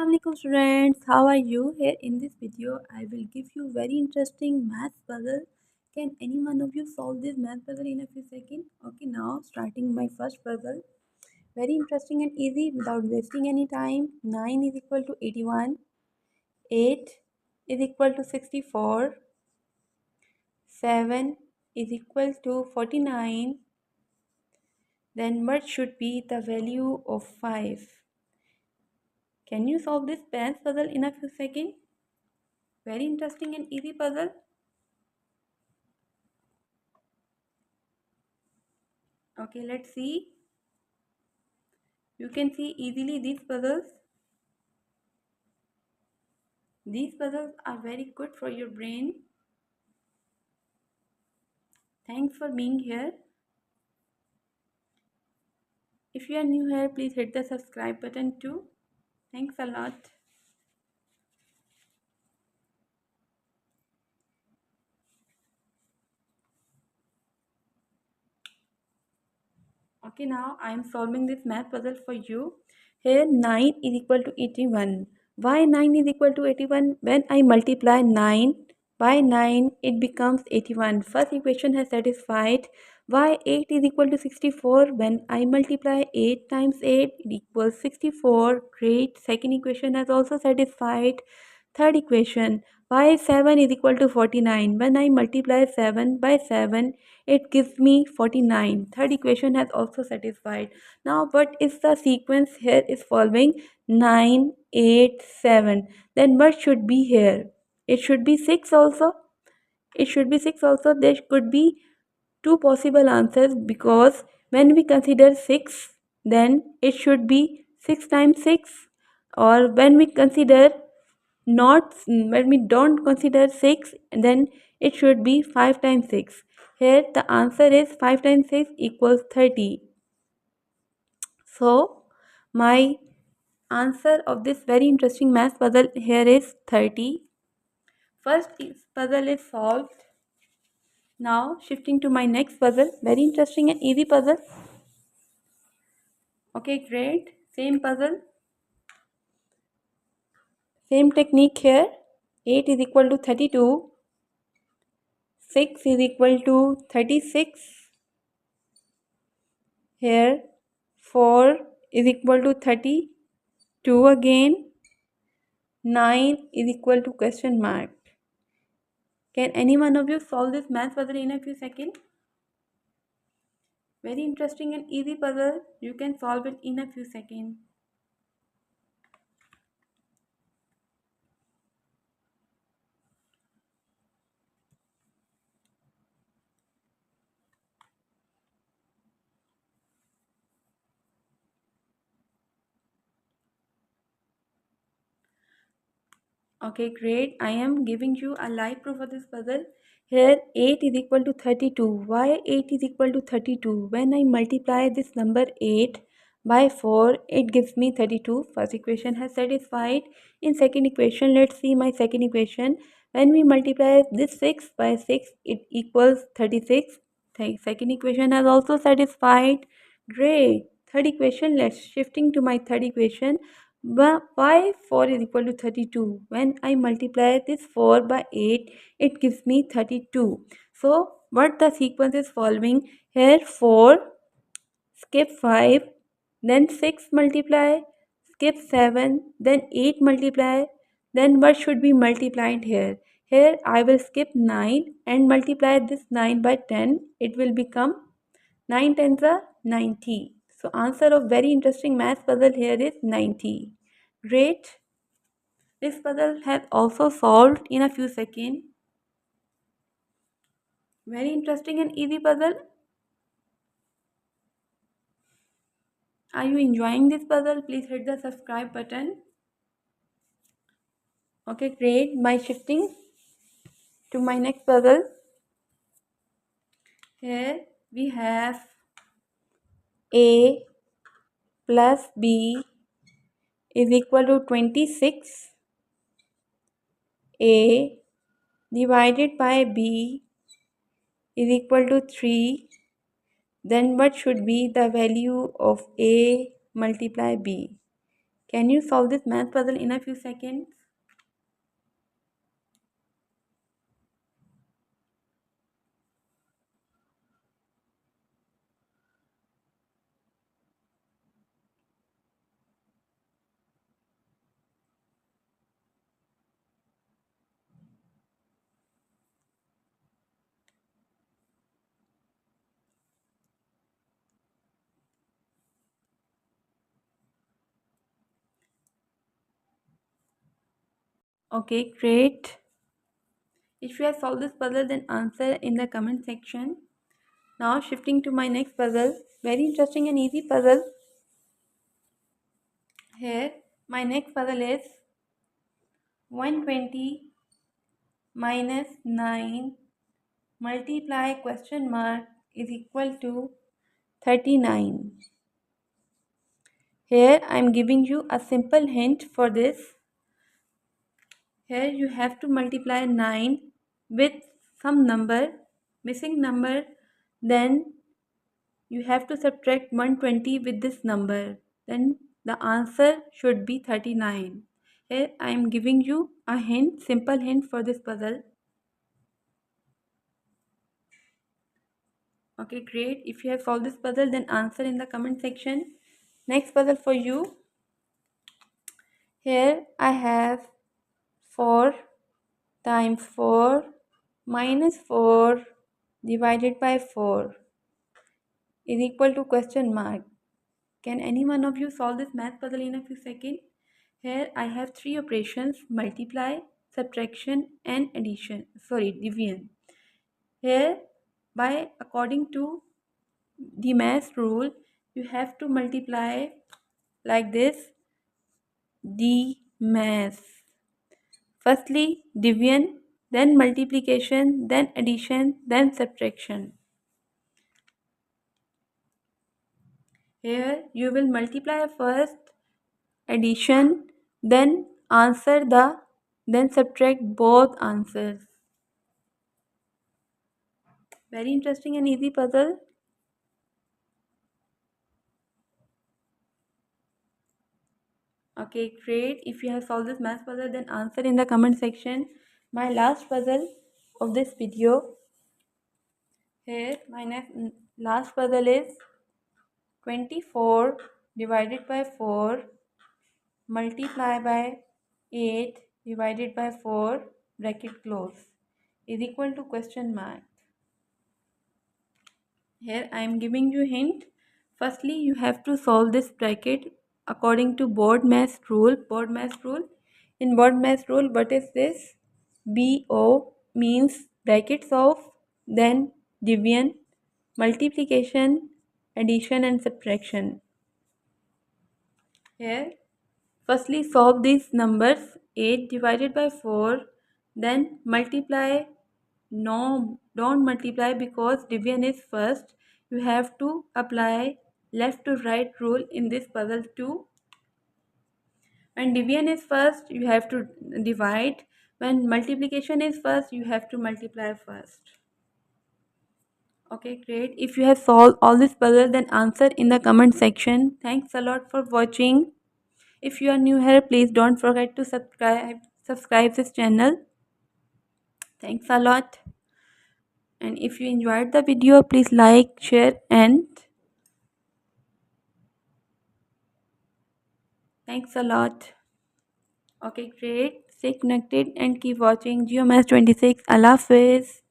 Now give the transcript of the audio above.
Assalamualaikum students, how are you? Here in this video I will give you very interesting math puzzle. Can any one of you solve this math puzzle in a few seconds? Okay, now starting my first puzzle. Very interesting and easy without wasting any time. 9 is equal to 81, 8 is equal to 64, 7 is equal to 49. Then what should be the value of 5? Can you solve this math puzzle in a few seconds? Very interesting and easy puzzle. Okay, let's see. You can see easily these puzzles. These puzzles are very good for your brain. Thanks for being here. If you are new here, please hit the subscribe button too. Thanks a lot. Okay, now I am solving this math puzzle for you. Here 9 is equal to 81. Why 9 is equal to 81? When I multiply 9 by 9, it becomes 81. First equation has satisfied. Why 8 is equal to 64? When I multiply 8 times 8, it equals 64. Great. Second equation has also satisfied. Third equation, why 7 is equal to 49? When I multiply 7 by 7, it gives me 49. Third equation has also satisfied. Now what is the sequence here is following 9, 8, 7. Then what should be here? It should be 6 also. It should be 6 also. There could be two possible answers, because when we consider 6, then it should be 6 times 6. Or when we consider not, when we don't consider 6, then it should be 5 times 6. Here the answer is 5 times 6 equals 30. So my answer of this very interesting math puzzle here is 30. First puzzle is solved. Now shifting to my next puzzle. Very interesting and easy puzzle. Okay, great. Same puzzle. Same technique here. 8 is equal to 32. 6 is equal to 36. Here 4 is equal to 32 again. 9 is equal to question mark. Can any one of you solve this math puzzle in a few seconds? Very interesting and easy puzzle. You can solve it in a few seconds. Okay, great. I am giving you a live proof of this puzzle. Here 8 is equal to 32. Why 8 is equal to 32? When I multiply this number 8 by 4, it gives me 32. First equation has satisfied. In second equation, let's see my second equation. When we multiply this 6 by 6, it equals 36. Second equation has also satisfied. Great. Third equation, let's shifting to my third equation. Why 4 is equal to 32? When I multiply this 4 by 8, it gives me 32. So what the sequence is following? Here 4, skip 5, then 6 multiply, skip 7, then 8 multiply, then what should be multiplied here? Here I will skip 9 and multiply this 9 by 10. It will become 9 tens are 90. So answer of very interesting math puzzle here is 90. Great. This puzzle has also solved in a few seconds. Very interesting and easy puzzle. Are you enjoying this puzzle? Please hit the subscribe button. Okay, great. By shifting to my next puzzle. Here we have A plus B is equal to 26. A divided by B is equal to 3. Then what should be the value of A multiply B? Can you solve this math puzzle in a few seconds? Okay, great. If you have solved this puzzle, then answer in the comment section. Now shifting to my next puzzle. Very interesting and easy puzzle. Here, my next puzzle is 120 minus 9 multiply question mark is equal to 39. Here I am giving you a simple hint for this. Here you have to multiply 9 with some number, missing number, then you have to subtract 120 with this number. Then the answer should be 39. Here I am giving you a hint, simple hint for this puzzle. Okay, great. If you have solved this puzzle, then answer in the comment section. Next puzzle for you. Here I have 4 times 4 minus 4 divided by 4 is equal to question mark. Can any one of you solve this math puzzle in a few seconds? Here I have three operations: multiply, subtraction and division. Here by according to the math rule, you have to multiply like this: the math. Firstly division, then multiplication, then addition, then subtraction. Here you will multiply first, addition, then then subtract both answers. Very interesting and easy puzzle. Okay, great. If you have solved this math puzzle, then answer in the comment section. My last puzzle of this video. Here, my last puzzle is 24 divided by 4 multiply by 8 divided by 4 bracket close is equal to question mark. Here I am giving you hint. Firstly, you have to solve this bracket according to board math rule. Board math rule. In board math rule, what is this? BO means brackets of, then division, multiplication, addition and subtraction. Here, firstly solve these numbers. 8 divided by 4, then multiply. No, don't multiply because division is first. You have to apply left to right rule in this puzzle too. When division is first, you have to divide. When multiplication is first, you have to multiply first. Okay, great. If you have solved all this puzzle, then answer in the comment section. Thanks a lot for watching. If you are new here, please don't forget to subscribe this channel. Thanks a lot. And if you enjoyed the video, please like, share and thanks a lot. Okay, great. Stay connected and keep watching GeoMath 26. Allah Hafiz.